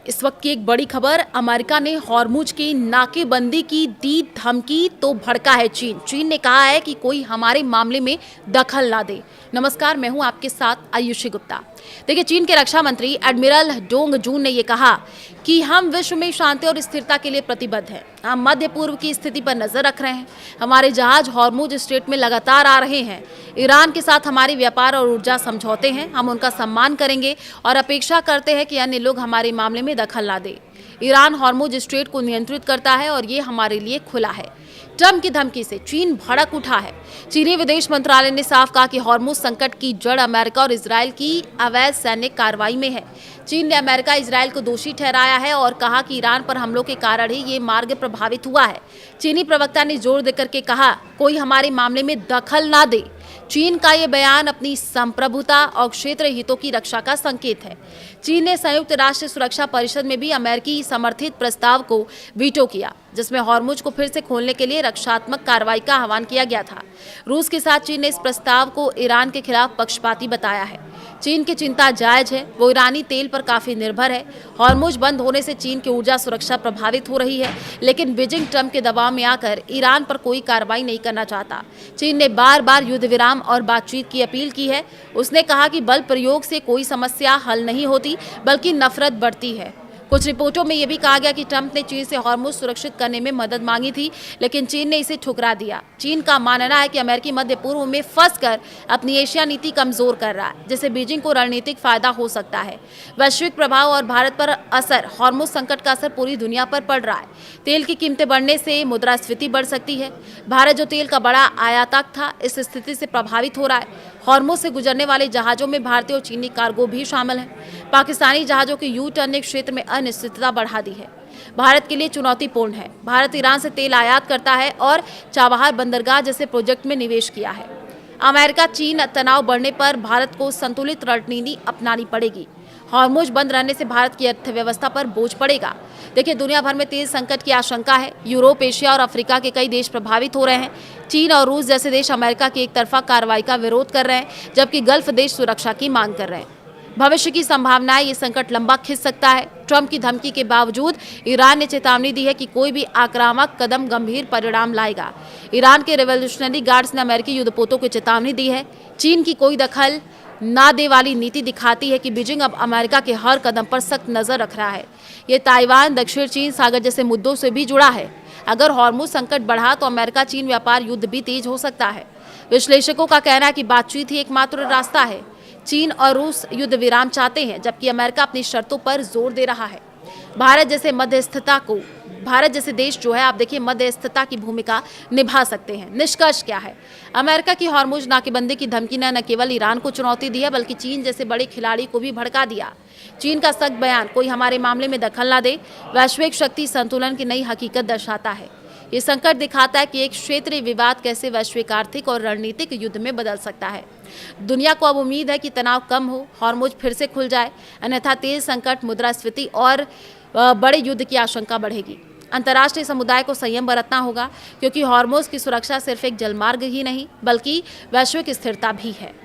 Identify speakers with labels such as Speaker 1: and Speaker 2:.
Speaker 1: इस वक्त की एक बड़ी खबर, अमेरिका ने हॉर्मुज की नाकेबंदी की दी धमकी तो भड़का है चीन। चीन ने कहा है कि कोई हमारे मामले में दखल ना दे। नमस्कार, मैं हूं आपके साथ आयुषी गुप्ता। देखिए, चीन के रक्षा मंत्री एडमिरल डोंग जून ने यह कहा कि हम विश्व में शांति और स्थिरता के लिए प्रतिबद्ध हैं। हम मध्य पूर्व की स्थिति पर नजर रख रहे हैं। हमारे जहाज हॉर्मुज स्ट्रेट में लगातार आ रहे हैं। ईरान के साथ हमारी व्यापार और ऊर्जा समझौते हैं। हम उनका सम्मान करेंगे और अपेक्षा करते हैं कि अन्य लोग हमारे मामले में दखल ना दें। ईरान हॉर्मुज स्ट्रेट को नियंत्रित करता है और ये हमारे लिए खुला है। ट्रंप की धमकी से चीन भड़क उठा है। चीनी विदेश मंत्रालय ने साफ कहा कि हॉर्मुज संकट की जड़ अमेरिका और इजरायल की अवैध सैन्य कार्रवाई में है। चीन ने अमेरिका इजरायल को दोषी ठहराया है और कहा कि ईरान पर हमलों के कारण ही ये मार्ग प्रभावित हुआ है। चीनी प्रवक्ता ने जोर देकर के कहा, कोई हमारे मामले में दखल ना दे। चीन का ये बयान अपनी संप्रभुता और क्षेत्र हितों की रक्षा का संकेत है। चीन ने संयुक्त राष्ट्र सुरक्षा परिषद में भी अमेरिकी समर्थित प्रस्ताव को वीटो किया, जिसमें हॉर्मुज को फिर से खोलने के लिए रक्षात्मक कार्रवाई का आह्वान किया गया था। रूस के साथ चीन ने इस प्रस्ताव को ईरान के खिलाफ पक्षपाती बताया है। चीन की चिंता जायज है, वो ईरानी तेल पर काफी निर्भर है। हॉर्मुज बंद होने से चीन की ऊर्जा सुरक्षा प्रभावित हो रही है, लेकिन बीजिंग ट्रंप के दबाव में आकर ईरान पर कोई कार्रवाई नहीं करना चाहता। चीन ने बार बार युद्ध विराम और बातचीत की अपील की है। उसने कहा कि बल प्रयोग से कोई समस्या हल नहीं होती, बल्कि नफरत बढ़ती है। कुछ रिपोर्टों में यह भी कहा गया कि ट्रंप ने चीन से हॉर्मुज सुरक्षित करने में मदद मांगी थी, लेकिन चीन ने इसे ठुकरा दिया। चीन का मानना है कि अमेरिकी मध्य पूर्व में फंसकर अपनी एशिया नीति कमजोर कर रहा है, जिससे बीजिंग को रणनीतिक फायदा हो सकता है। वैश्विक प्रभाव और भारत पर असर, हॉर्मुज संकट का असर पूरी दुनिया पर पड़ रहा है। तेल की कीमतें बढ़ने से मुद्रास्फीति बढ़ सकती है। भारत जो तेल का बड़ा आयातक था, इस स्थिति से प्रभावित हो रहा है। हॉर्मुज से गुजरने वाले जहाजों में भारतीय और चीनी कार्गो भी शामिल है। पाकिस्तानी जहाजों के यू टर्न ने क्षेत्र में अनिश्चितता बढ़ा दी है। भारत के लिए चुनौतीपूर्ण है। भारत ईरान से तेल आयात करता है और चाबहार बंदरगाह जैसे प्रोजेक्ट में निवेश किया है। अमेरिका चीन तनाव बढ़ने पर भारत को संतुलित रणनीति अपनानी पड़ेगी। हॉर्मुज बंद रहने से भारत की अर्थव्यवस्था पर बोझ पड़ेगा। देखिए, दुनिया भर में तेल संकट की आशंका है। यूरोप, एशिया और अफ्रीका के कई देश प्रभावित हो रहे हैं। चीन और रूस जैसे देश अमेरिका की एक तरफा कार्रवाई का विरोध कर रहे हैं, जबकि गल्फ देश सुरक्षा की मांग कर रहे हैं। भविष्य की संभावनाएं, ये संकट लंबा खिंच सकता है। ट्रंप की धमकी के बावजूद ईरान ने चेतावनी दी है कि कोई भी आक्रामक कदम गंभीर परिणाम लाएगा। ईरान के रेवोल्यूशनरी गार्ड्स ने अमेरिकी युद्धपोतों को चेतावनी दी है। चीन की कोई दखल ना दे वाली नीति दिखाती है कि बीजिंग अब अमेरिका के हर कदम पर सख्त नजर रख रहा है। ये ताइवान, दक्षिण चीन सागर जैसे मुद्दों से भी जुड़ा है। अगर हॉर्मुज संकट बढ़ा तो अमेरिका चीन व्यापार युद्ध भी तेज हो सकता है। विश्लेषकों का कहना है कि बातचीत ही एकमात्र रास्ता है। चीन और रूस युद्ध विराम चाहते हैं, जबकि अमेरिका अपनी शर्तों पर जोर दे रहा है। भारत जैसे देश जो है, आप देखिए, मध्यस्थता की भूमिका निभा सकते हैं। निष्कर्ष क्या है? अमेरिका की हॉर्मुज नाकेबंदी की धमकी ने न केवल ईरान को चुनौती दी है, बल्कि चीन जैसे बड़े खिलाड़ी को भी भड़का दिया। चीन का सख्त बयान, कोई हमारे मामले में दखल ना दे, वैश्विक शक्ति संतुलन की नई हकीकत दर्शाता है। ये संकट दिखाता है कि एक क्षेत्रीय विवाद कैसे वैश्विक आर्थिक और रणनीतिक युद्ध में बदल सकता है। दुनिया को अब उम्मीद है कि तनाव कम हो, हॉर्मुज फिर से खुल जाए, अन्यथा तेल संकट, मुद्रास्फीति और बड़े युद्ध की आशंका बढ़ेगी। अंतर्राष्ट्रीय समुदाय को संयम बरतना होगा, क्योंकि हॉर्मुज की सुरक्षा सिर्फ एक जलमार्ग ही नहीं, बल्कि वैश्विक स्थिरता भी है।